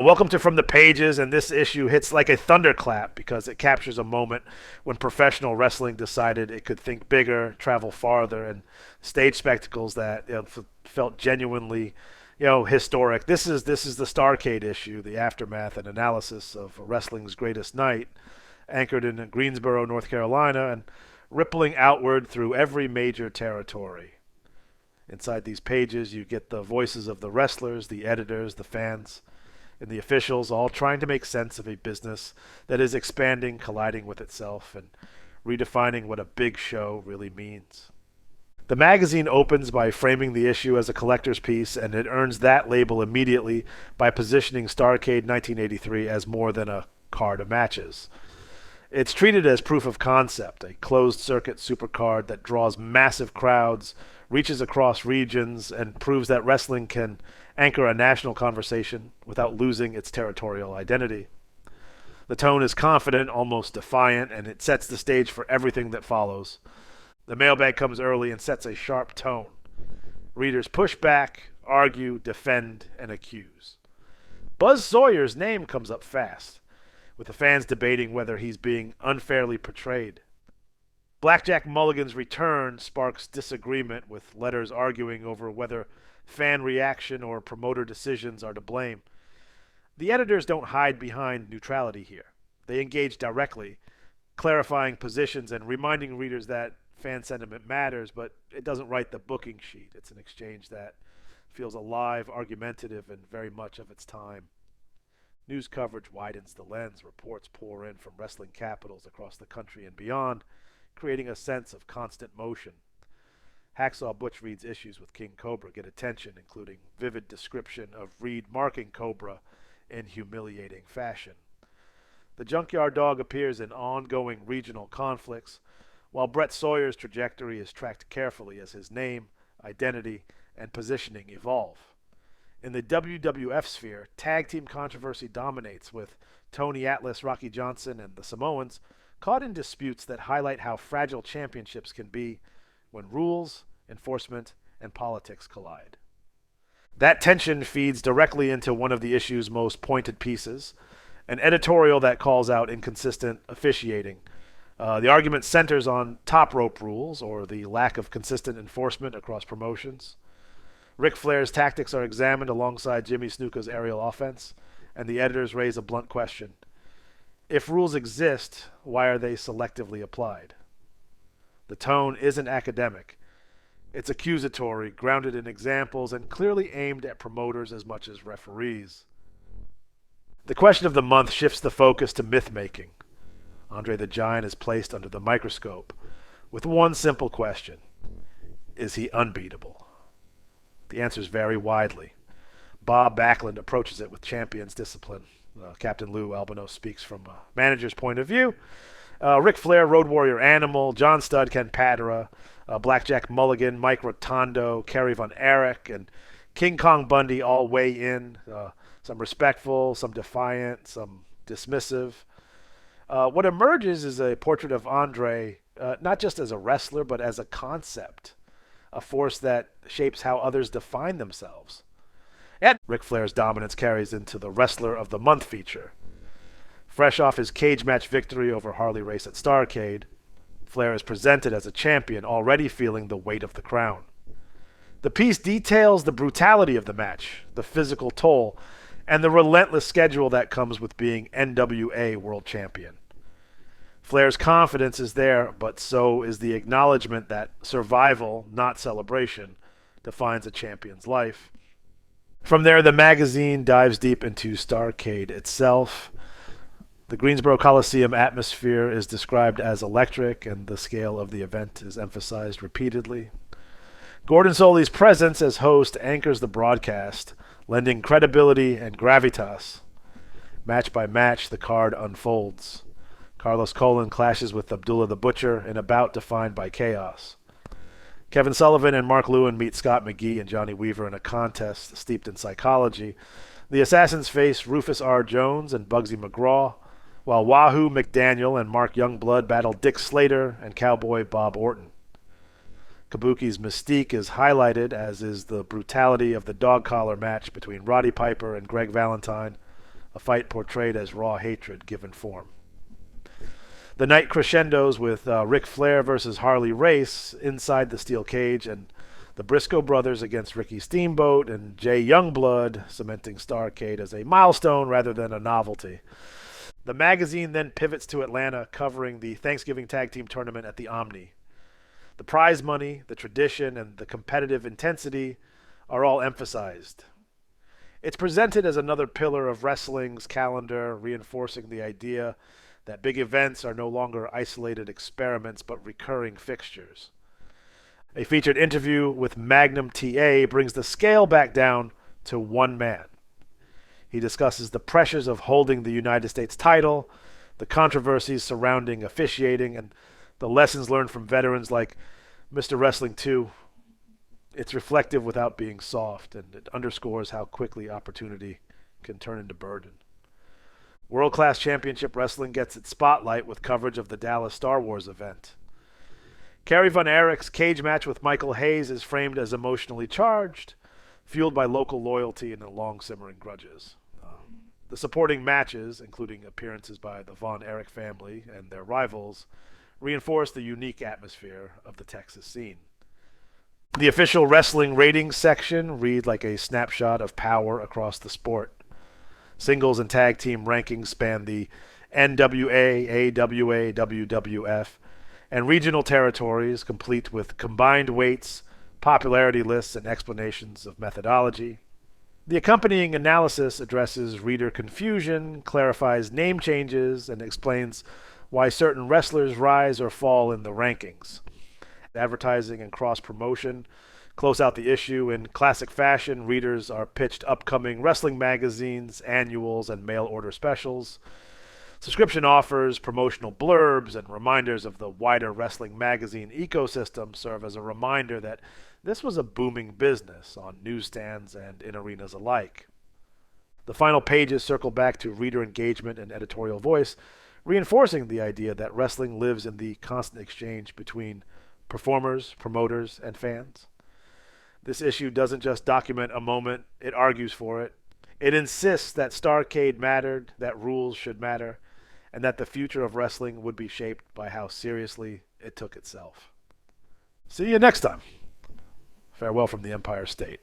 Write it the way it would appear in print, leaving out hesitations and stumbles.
Welcome to From the Pages, and this issue hits like a thunderclap because it captures a moment when professional wrestling decided it could think bigger, travel farther, and stage spectacles that felt genuinely, historic. This is the Starrcade issue, the aftermath and analysis of wrestling's greatest night, anchored in Greensboro, North Carolina, and rippling outward through every major territory. Inside these pages, you get the voices of the wrestlers, the editors, the fans, and the officials, all trying to make sense of a business that is expanding, colliding with itself, and redefining what a big show really means. The magazine opens by framing the issue as a collector's piece, and it earns that label immediately by positioning Starrcade 1983 as more than a card of matches. It's treated as proof of concept, a closed circuit supercard that draws massive crowds, reaches across regions, and proves that wrestling can anchor a national conversation without losing its territorial identity. The tone is confident, almost defiant, and it sets the stage for everything that follows. The mailbag comes early and sets a sharp tone. Readers push back, argue, defend, and accuse. Buzz Sawyer's name comes up fast, with the fans debating whether he's being unfairly portrayed. Blackjack Mulligan's return sparks disagreement, with letters arguing over whether fan reaction or promoter decisions are to blame. The editors don't hide behind neutrality here. They engage directly, clarifying positions and reminding readers that fan sentiment matters, but it doesn't write the booking sheet. It's an exchange that feels alive, argumentative, and very much of its time. News coverage widens the lens. Reports pour in from wrestling capitals across the country and beyond, creating a sense of constant motion. Hacksaw Butch Reed's issues with King Cobra get attention, including vivid description of Reed marking Cobra in humiliating fashion. The Junkyard Dog appears in ongoing regional conflicts, while Brett Sawyer's trajectory is tracked carefully as his name, identity, and positioning evolve. In the WWF sphere, tag team controversy dominates, with Tony Atlas, Rocky Johnson, and the Samoans caught in disputes that highlight how fragile championships can be when rules, enforcement, and politics collide. That tension feeds directly into one of the issue's most pointed pieces, an editorial that calls out inconsistent officiating. The argument centers on top rope rules, or the lack of consistent enforcement across promotions. Ric Flair's tactics are examined alongside Jimmy Snuka's aerial offense, and the editors raise a blunt question. If rules exist, why are they selectively applied? The tone isn't academic. It's accusatory, grounded in examples, and clearly aimed at promoters as much as referees. The question of the month shifts the focus to myth making. Andre the Giant is placed under the microscope with one simple question: is he unbeatable? The answers vary widely. Bob Backlund approaches it with champion's discipline. Captain Lou Albano speaks from a manager's point of view. Ric Flair, Road Warrior Animal, John Studd, Ken Patera, Blackjack Mulligan, Mike Rotondo, Kerry Von Erich, and King Kong Bundy all weigh in. Some respectful, some defiant, some dismissive. What emerges is a portrait of Andre, not just as a wrestler, but as a concept, a force that shapes how others define themselves. And Ric Flair's dominance carries into the Wrestler of the Month feature. Fresh off his cage match victory over Harley Race at Starrcade, Flair is presented as a champion already feeling the weight of the crown. The piece details the brutality of the match, the physical toll, and the relentless schedule that comes with being NWA World Champion. Flair's confidence is there, but so is the acknowledgement that survival, not celebration, defines a champion's life. From there, the magazine dives deep into Starrcade itself. The Greensboro Coliseum atmosphere is described as electric, and the scale of the event is emphasized repeatedly. Gordon Soley's presence as host anchors the broadcast, lending credibility and gravitas. Match by match, the card unfolds. Carlos Colon clashes with Abdullah the Butcher in a bout defined by chaos. Kevin Sullivan and Mark Lewin meet Scott McGee and Johnny Weaver in a contest steeped in psychology. The Assassins face Rufus R. Jones and Bugsy McGraw, while Wahoo McDaniel and Mark Youngblood battle Dick Slater and Cowboy Bob Orton. Kabuki's mystique is highlighted, as is the brutality of the dog collar match between Roddy Piper and Greg Valentine, a fight portrayed as raw hatred given form. The night crescendos with Ric Flair versus Harley Race inside the steel cage, and the Briscoe brothers against Ricky Steamboat and Jay Youngblood, cementing Starrcade as a milestone rather than a novelty. The magazine then pivots to Atlanta, covering the Thanksgiving Tag Team Tournament at the Omni. The prize money, the tradition, and the competitive intensity are all emphasized. It's presented as another pillar of wrestling's calendar, reinforcing the idea that big events are no longer isolated experiments but recurring fixtures. A featured interview with Magnum TA brings the scale back down to one man. He discusses the pressures of holding the United States title, the controversies surrounding officiating, and the lessons learned from veterans like Mr. Wrestling 2. It's reflective without being soft, and it underscores how quickly opportunity can turn into burden. World-class Championship Wrestling gets its spotlight with coverage of the Dallas Star Wars event. Kerry Von Erich's cage match with Michael Hayes is framed as emotionally charged, fueled by local loyalty and long-simmering grudges. The supporting matches, including appearances by the Von Erich family and their rivals, reinforce the unique atmosphere of the Texas scene. The official wrestling ratings section read like a snapshot of power across the sport. Singles and tag team rankings span the NWA, AWA, WWF, and regional territories, complete with combined weights, popularity lists, and explanations of methodology. The accompanying analysis addresses reader confusion, clarifies name changes, and explains why certain wrestlers rise or fall in the rankings. Advertising and cross-promotion close out the issue. In classic fashion, readers are pitched upcoming wrestling magazines, annuals, and mail-order specials. Subscription offers, promotional blurbs, and reminders of the wider wrestling magazine ecosystem serve as a reminder that this was a booming business on newsstands and in arenas alike. The final pages circle back to reader engagement and editorial voice, reinforcing the idea that wrestling lives in the constant exchange between performers, promoters, and fans. This issue doesn't just document a moment, it argues for it. It insists that Starrcade mattered, that rules should matter, and that the future of wrestling would be shaped by how seriously it took itself. See you next time. Farewell from the Empire State.